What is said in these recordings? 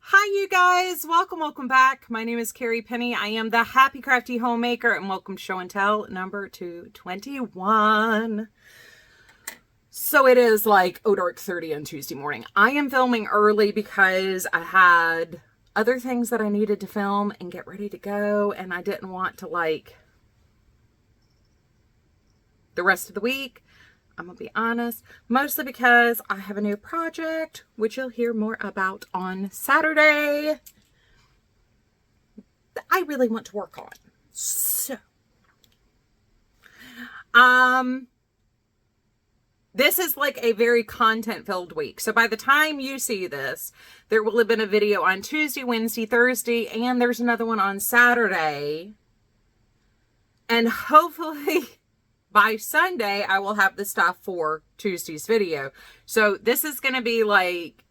Hi you guys, welcome back. My name is Carrie Penny. I am the Happy Crafty Homemaker and welcome to Show and Tell number 221. So it is like dark 30 on Tuesday morning. I am filming early because I had other things that I needed to film and get ready to go, and I didn't want to the rest of the week. I'm gonna be honest, mostly because I have a new project, which you'll hear more about on Saturday, that I really want to work on. So, this is like a very content-filled week. So by the time you see this, there will have been a video on Tuesday, Wednesday, Thursday, and there's another one on Saturday. And hopefully by Sunday, I will have the stuff for Tuesday's video. So this is going to be like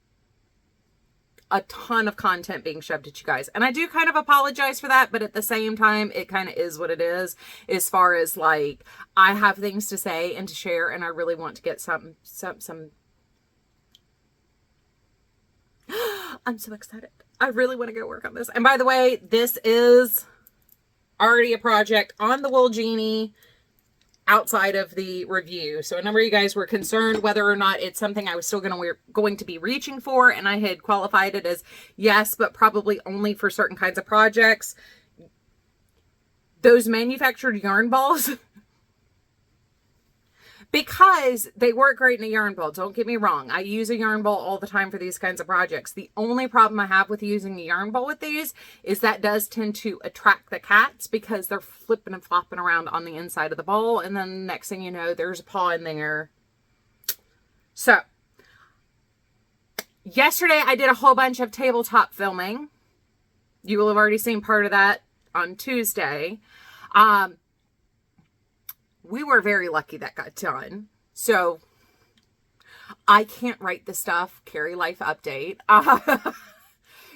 a ton of content being shoved at you guys. And I do kind of apologize for that, but at the same time, it kind of is what it is. As far as like, I have things to say and to share, and I really want to get some I'm so excited. I really want to go work on this. And by the way, this is already a project on the Wool Genie outside of the review. So a number of you guys were concerned whether or not it's something I was still going to be reaching for, and I had qualified it as yes, but probably only for certain kinds of projects. Those manufactured yarn balls, because they work great in a yarn ball. Don't get me wrong. I use a yarn ball all the time for these kinds of projects. The only problem I have with using a yarn ball with these is that does tend to attract the cats because they're flipping and flopping around on the inside of the ball. And then next thing you know, there's a paw in there. So yesterday I did a whole bunch of tabletop filming. You will have already seen part of that on Tuesday. We were very lucky that got done. So I can't write the stuff, Carrie Life Update.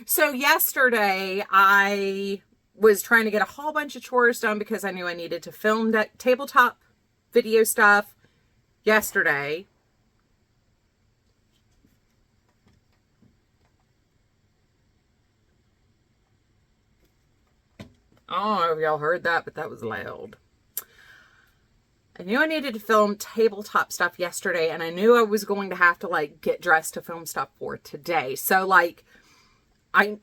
So yesterday I was trying to get a whole bunch of chores done because I knew I needed to film that tabletop video stuff yesterday. I don't know if y'all heard that, but that was loud. I knew I needed to film tabletop stuff yesterday, and I knew I was going to have to like get dressed to film stuff for today. So like I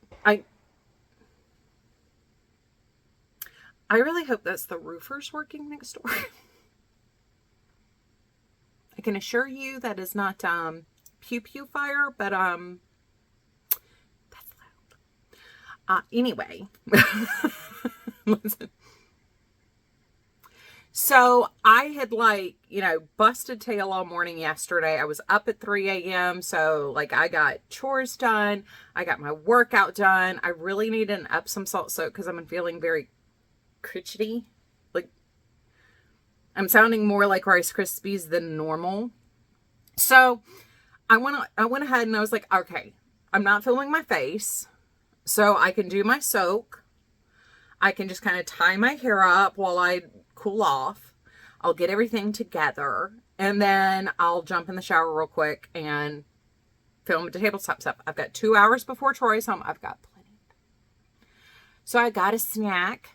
really hope that's the roofers working next door. I can assure you that is not pew pew fire, but that's loud. Anyway. Listen. So I had busted tail all morning yesterday. I was up at 3 a.m. So like I got chores done. I got my workout done. I really need an Epsom salt soak because I'm feeling very crotchety. Like I'm sounding more like Rice Krispies than normal. So I went ahead and I was like, okay, I'm not filming my face. So I can do my soak. I can just kind of tie my hair up while I cool off. I'll get everything together and then I'll jump in the shower real quick and film the tabletop stuff. I've got 2 hours before Troy's home. I've got plenty. So I got a snack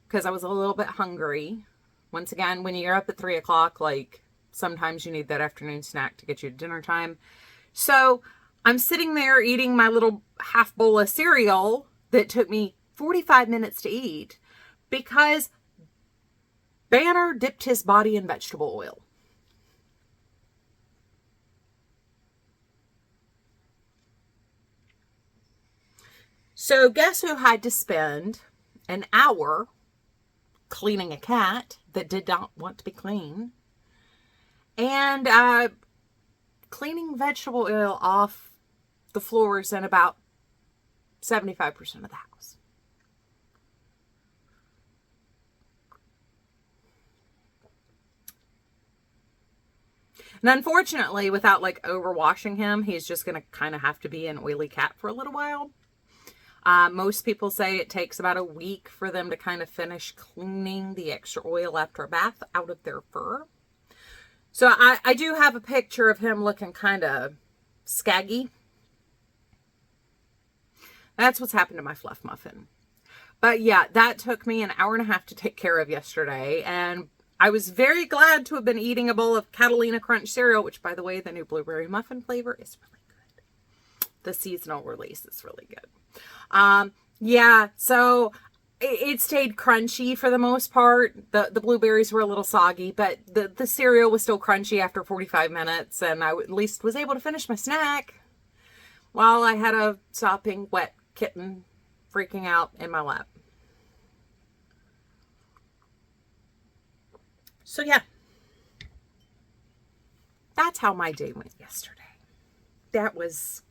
because I was a little bit hungry. Once again, when you're up at 3 o'clock, like sometimes you need that afternoon snack to get you to dinner time. So I'm sitting there eating my little half bowl of cereal that took me 45 minutes to eat because Banner dipped his body in vegetable oil. So guess who had to spend an hour cleaning a cat that did not want to be clean and cleaning vegetable oil off the floors in about 75% of the house. And unfortunately, without like overwashing him, he's just going to kind of have to be an oily cat for a little while. Most people say it takes about a week for them to kind of finish cleaning the extra oil after a bath out of their fur. So I do have a picture of him looking kind of scaggy. That's what's happened to my fluff muffin. But yeah, that took me an hour and a half to take care of yesterday. And I was very glad to have been eating a bowl of Catalina Crunch cereal, which, by the way, the new blueberry muffin flavor is really good. The seasonal release is really good. Yeah, so it stayed crunchy for the most part. The blueberries were a little soggy, but the cereal was still crunchy after 45 minutes, and I at least was able to finish my snack while I had a sopping wet kitten freaking out in my lap. So yeah, that's how my day went yesterday. That was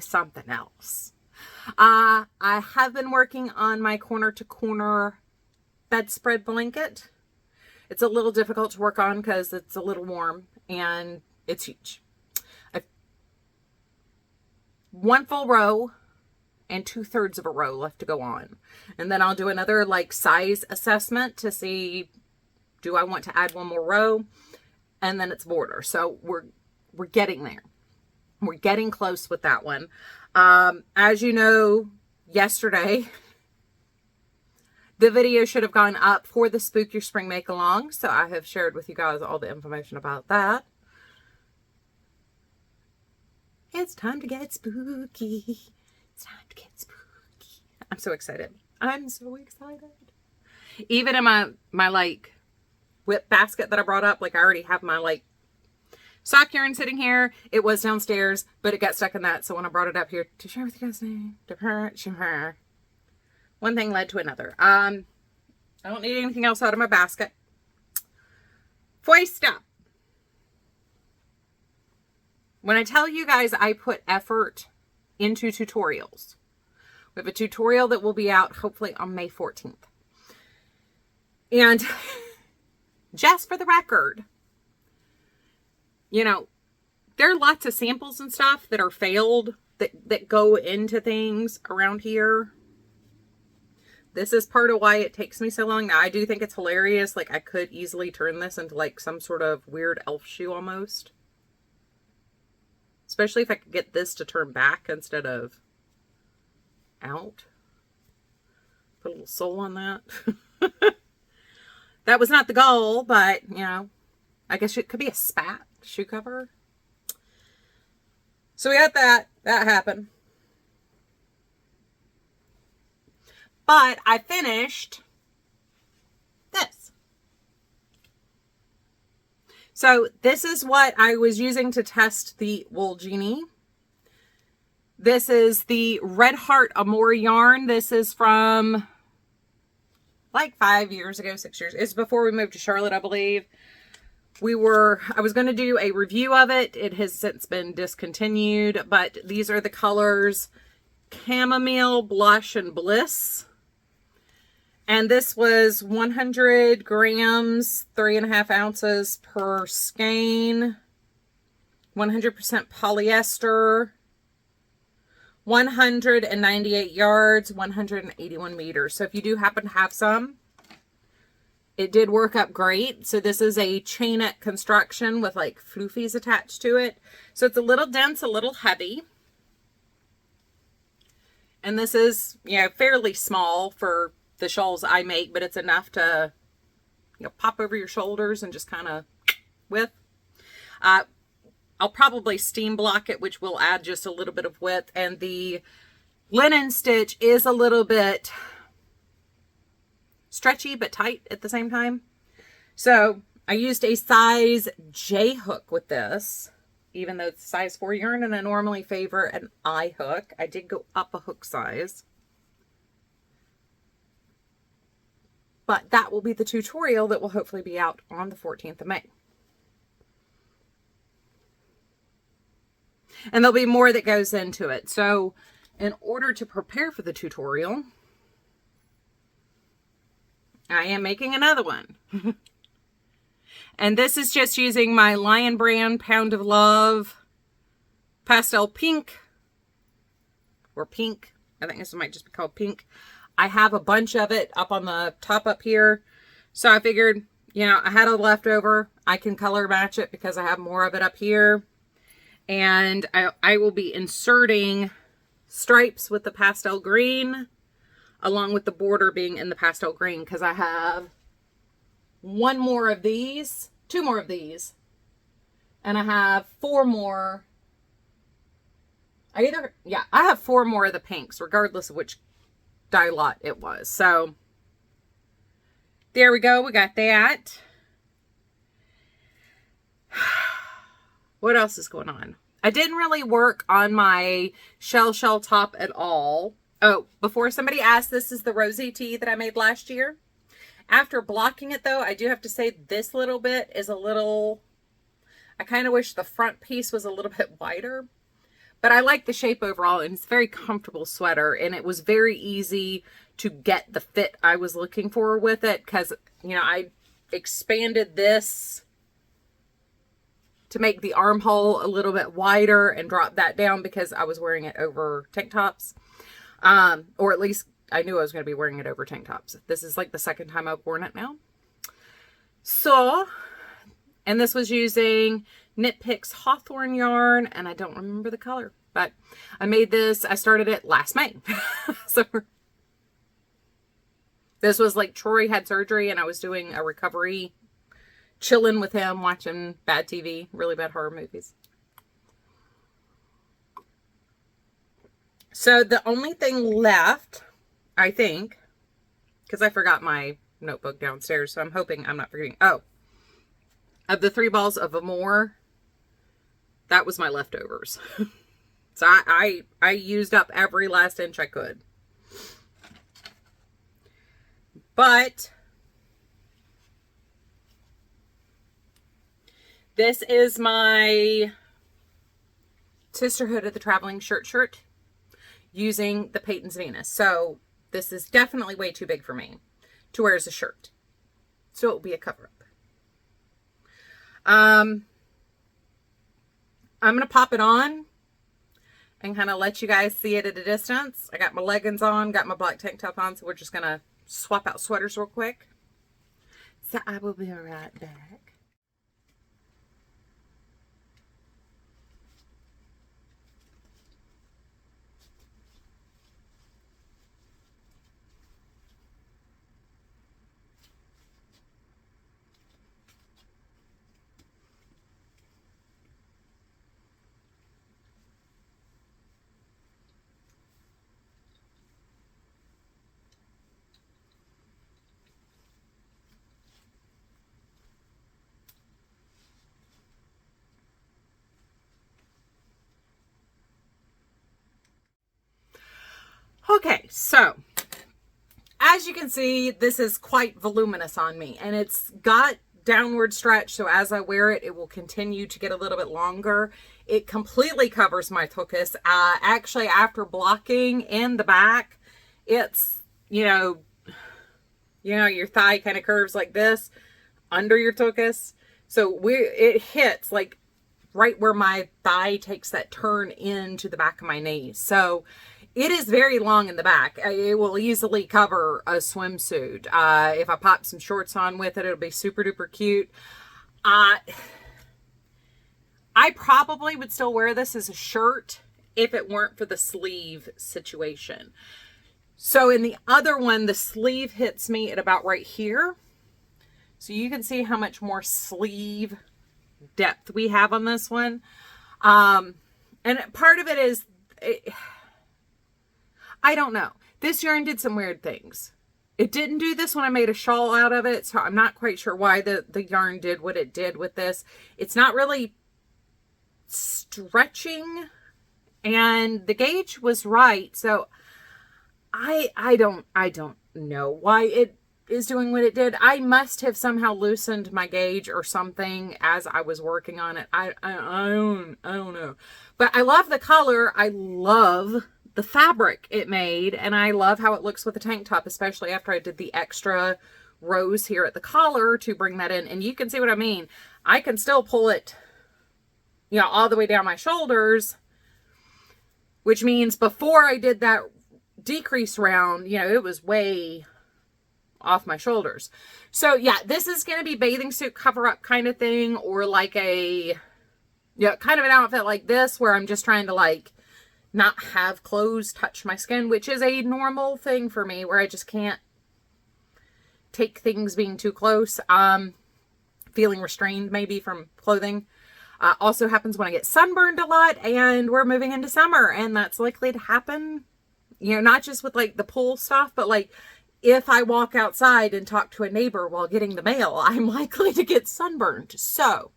something else. I have been working on my corner to corner bedspread blanket. It's a little difficult to work on because it's a little warm and it's huge. One full row and 2/3 of a row left to go on. And then I'll do another like size assessment to see, do I want to add one more row? And then it's border. So we're getting there. We're getting close with that one. As you know, yesterday, the video should have gone up for the Spook Your Spring Make Along. So I have shared with you guys all the information about that. It's time to get spooky. It's time to get spooky. I'm so excited. I'm so excited. Even in my like whip basket that I brought up, like I already have my like sock yarn sitting here. It was downstairs, but it got stuck in that. So when I brought it up here to share with you guys, one thing led to another. I don't need anything else out of my basket. Foist up. When I tell you guys I put effort into tutorials, we have a tutorial that will be out hopefully on May 14th. And just for the record, you know, there are lots of samples and stuff that are failed that go into things around here. This is part of why it takes me so long. Now, I do think it's hilarious. Like, I could easily turn this into like some sort of weird elf shoe almost. Especially if I could get this to turn back instead of out. Put a little sole on that. That was not the goal, but, you know, I guess it could be a spat shoe cover. So we got that. That happened. But I finished this. So this is what I was using to test the Wool Genie. This is the Red Heart Amore yarn. This is from like 5 years ago, 6 years. It's before we moved to Charlotte, I believe. I was going to do a review of it. It has since been discontinued, but these are the colors Chamomile, Blush, and Bliss. And this was 100 grams, 3.5 ounces per skein, 100% polyester, 198 yards, 181 meters. So if you do happen to have some, it did work up great. So this is a chainette construction with like floofies attached to it. So it's a little dense, a little heavy. And this is, you know, fairly small for the shawls I make, but it's enough to, you know, pop over your shoulders and just kind of with. I'll probably steam block it, which will add just a little bit of width. And the linen stitch is a little bit stretchy but tight at the same time. So I used a size J hook with this, even though it's size 4 yarn, and I normally favor an I hook. I did go up a hook size. But that will be the tutorial that will hopefully be out on the 14th of May. And there'll be more that goes into it. So in order to prepare for the tutorial, I am making another one. And this is just using my Lion Brand Pound of Love pastel pink, or pink. I think this might just be called pink. I have a bunch of it up on the top up here. So I figured, you know, I had a leftover. I can color match it because I have more of it up here. And I will be inserting stripes with the pastel green, along with the border being in the pastel green, because I have one more of these, two more of these, and I have four more. I have four more of the pinks, regardless of which dye lot it was. So there we go. We got that. What else is going on? I didn't really work on my shell top at all. Oh, before somebody asks, this is the rosy tee that I made last year. After blocking it though, I do have to say this little bit is a little, I kind of wish the front piece was a little bit wider, but I like the shape overall, and it's a very comfortable sweater, and it was very easy to get the fit I was looking for with it, because, you know, I expanded this to make the armhole a little bit wider and drop that down because I was wearing it over tank tops. Or at least I knew I was going to be wearing it over tank tops. This is like the second time I've worn it now. So, and this was using Knit Picks Hawthorne yarn, and I don't remember the color, but I made this, I started it last May. So this was like Troy had surgery and I was doing a recovery, chilling with him, watching bad TV, really bad horror movies. So the only thing left, I think, because I forgot my notebook downstairs, so I'm hoping I'm not forgetting. Oh, of the 3 balls of Amore, that was my leftovers. So I used up every last inch I could. But this is my Sisterhood of the Traveling shirt using the Peyton's Venus. So this is definitely way too big for me to wear as a shirt. So it will be a cover-up. I'm going to pop it on and kind of let you guys see it at a distance. I got my leggings on, got my black tank top on, so we're just going to swap out sweaters real quick. So I will be right back. Okay, so as you can see, this is quite voluminous on me, and it's got downward stretch, so as I wear it, it will continue to get a little bit longer. It completely covers my tuchus. Actually, after blocking in the back, it's, you know, your thigh kind of curves like this under your tuchus. So it hits like right where my thigh takes that turn into the back of my knee. So it is very long in the back. It will easily cover a swimsuit. If I pop some shorts on with it, it'll be super duper cute. I probably would still wear this as a shirt if it weren't for the sleeve situation. So in the other one, the sleeve hits me at about right here. So you can see how much more sleeve depth we have on this one. And part of it is, I don't know. This yarn did some weird things. It didn't do this when I made a shawl out of it, so I'm not quite sure why the yarn did what it did with this. It's not really stretching, and the gauge was right, so I don't know why it is doing what it did. I must have somehow loosened my gauge or something as I was working on it. I don't know. But I love the color. I love the fabric it made, and I love how it looks with the tank top, especially after I did the extra rows here at the collar to bring that in. And you can see what I mean. I can still pull it, you know, all the way down my shoulders, which means before I did that decrease round, you know, it was way off my shoulders. So yeah, this is going to be bathing suit cover up kind of thing, or like a, yeah, kind of an outfit like this where I'm just trying to like not have clothes touch my skin, which is a normal thing for me where I just can't take things being too close. Feeling restrained maybe from clothing. Also happens when I get sunburned a lot, and we're moving into summer, and that's likely to happen, you know, not just with like the pool stuff, but like if I walk outside and talk to a neighbor while getting the mail, I'm likely to get sunburned. So,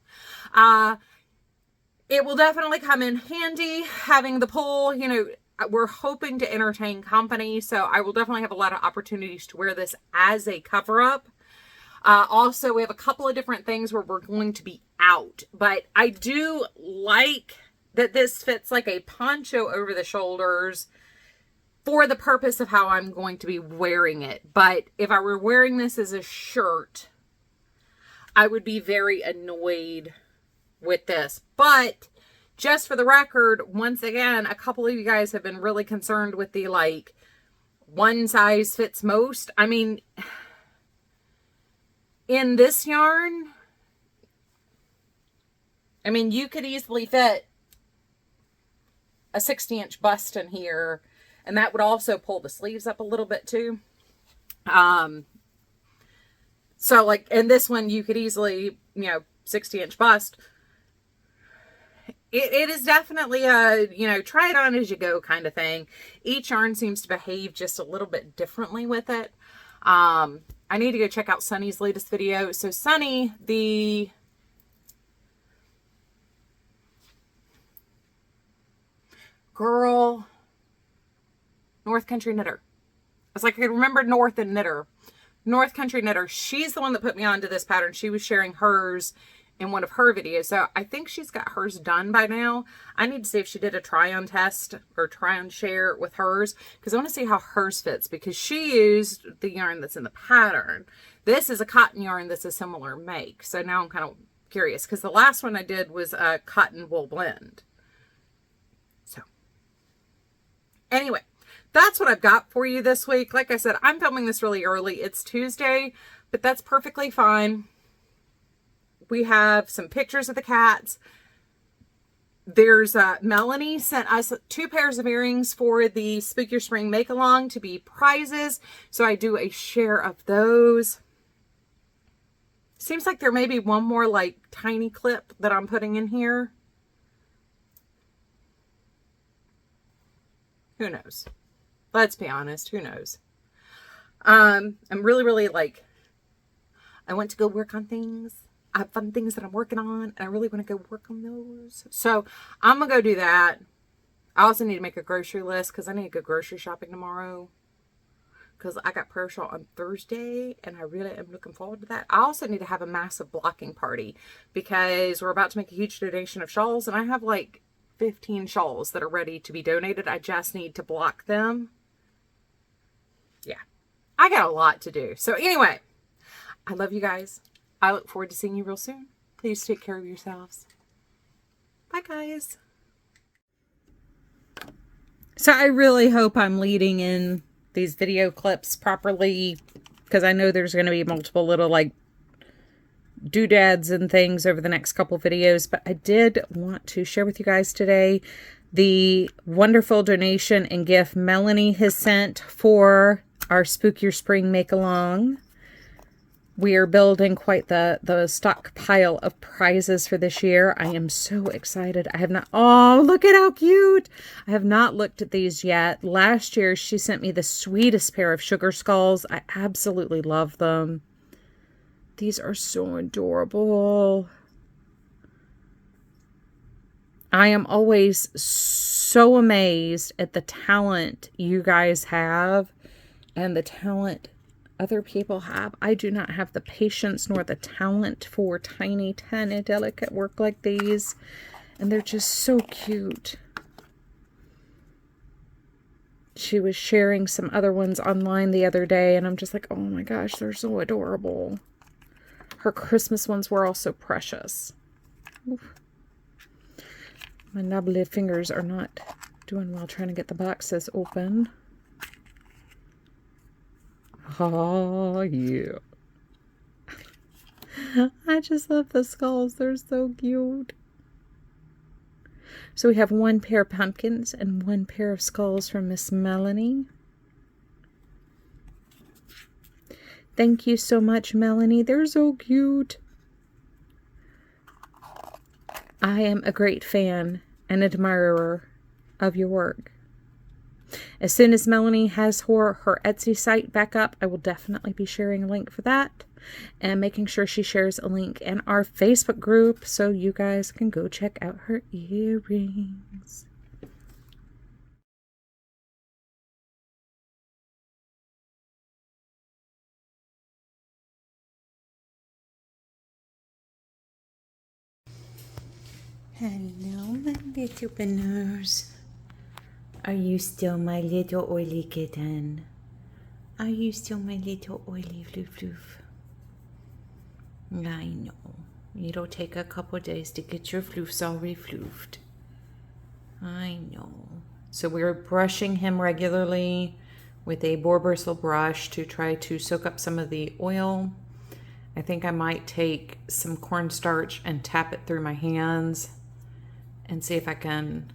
it will definitely come in handy having the pool. You know, we're hoping to entertain company, so I will definitely have a lot of opportunities to wear this as a cover-up. Also, we have a couple of different things where we're going to be out, but I do like that this fits like a poncho over the shoulders for the purpose of how I'm going to be wearing it. But if I were wearing this as a shirt, I would be very annoyed with this. But just for the record, once again, a couple of you guys have been really concerned with the like one size fits most. I mean, in this yarn, I mean, you could easily fit a 60-inch bust in here, and that would also pull the sleeves up a little bit too. So like in this one, you could easily, you know, 60-inch bust. It is definitely a, you know, try it on as you go kind of thing. Each yarn seems to behave just a little bit differently with it. I need to go check out Sunny's latest video. So Sunny, the girl, North Country Knitter. It's like I could remember North and Knitter. North Country Knitter. She's the one that put me onto this pattern. She was sharing hers in one of her videos. So I think she's got hers done by now. I need to see if she did a try on test or try on share with hers, because I want to see how hers fits, because she used the yarn that's in the pattern. This is a cotton yarn that's a similar make. So now I'm kind of curious, because the last one I did was a cotton wool blend. So anyway, that's what I've got for you this week. Like I said, I'm filming this really early. It's Tuesday, but that's perfectly fine. We have some pictures of the cats. There's Melanie sent us 2 pairs of earrings for the Spook Your Spring Make Along to be prizes. So I do a share of those. Seems like there may be one more like tiny clip that I'm putting in here. Who knows? Let's be honest. Who knows? I'm really like, I want to go work on things. I have fun things that I'm working on, and I really want to go work on those. So I'm going to go do that. I also need to make a grocery list, because I need to go grocery shopping tomorrow, because I got prayer shawl on Thursday, and I really am looking forward to that. I also need to have a massive blocking party, because we're about to make a huge donation of shawls, and I have like 15 shawls that are ready to be donated. I just need to block them. Yeah, I got a lot to do. So anyway, I love you guys. I look forward to seeing you real soon. Please take care of yourselves. Bye, guys. So I really hope I'm leading in these video clips properly, because I know there's going to be multiple little like doodads and things over the next couple videos. But I did want to share with you guys today the wonderful donation and gift Melanie has sent for our Spook Your Spring Make Along. We are building quite the stockpile of prizes for this year. I am so excited. I have not, oh, look at how cute. I have not looked at these yet. Last year, she sent me the sweetest pair of sugar skulls. I absolutely love them. These are so adorable. I am always so amazed at the talent you guys have and the talent other people have. I do not have the patience nor the talent for tiny, tiny, delicate work like these. And they're just so cute. She was sharing some other ones online the other day, and I'm just like, oh my gosh, they're so adorable. Her Christmas ones were also precious. Oof. My knobbly fingers are not doing well trying to get the boxes open. Oh, yeah. I just love the skulls. They're so cute. So we have one pair of pumpkins and one pair of skulls from Miss Melanie. Thank you so much, Melanie. They're so cute. I am a great fan and admirer of your work. As soon as Melanie has her Etsy site back up, I will definitely be sharing a link for that and making sure she shares a link in our Facebook group so you guys can go check out her earrings. Hello, my little banners. Are you still my little oily kitten? Are you still my little oily floof floof? I know. It'll take a couple days to get your floofs all refloofed. I know. So we're brushing him regularly with a boar bristle brush to try to soak up some of the oil. I think I might take some cornstarch and tap it through my hands and see if I can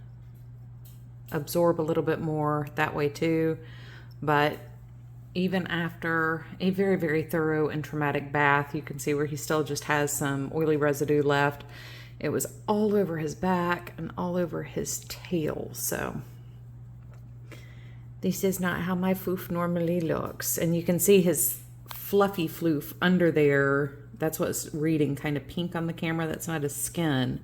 absorb a little bit more that way too. But even after a very, very thorough and traumatic bath, you can see where he still just has some oily residue left. It was all over his back and all over his tail. So this is not how my floof normally looks. And you can see his fluffy floof under there. That's what's reading kind of pink on the camera. That's not his skin.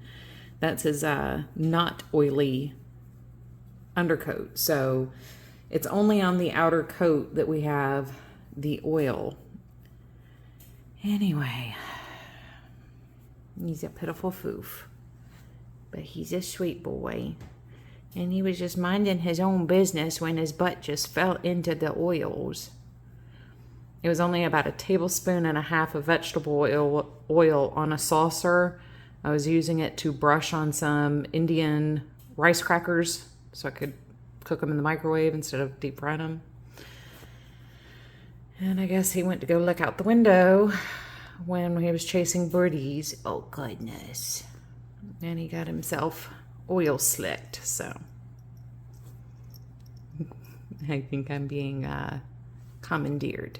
That's his not oily undercoat. So it's only on the outer coat that we have the oil. Anyway, he's a pitiful foof, but he's a sweet boy. And he was just minding his own business when his butt just fell into the oils. It was only about 1.5 tablespoons of vegetable oil on a saucer. I was using it to brush on some Indian rice crackers so I could cook them in the microwave instead of deep frying them. And I guess he went to go look out the window when he was chasing birdies. Oh, goodness. And he got himself oil slicked, so I think I'm being commandeered.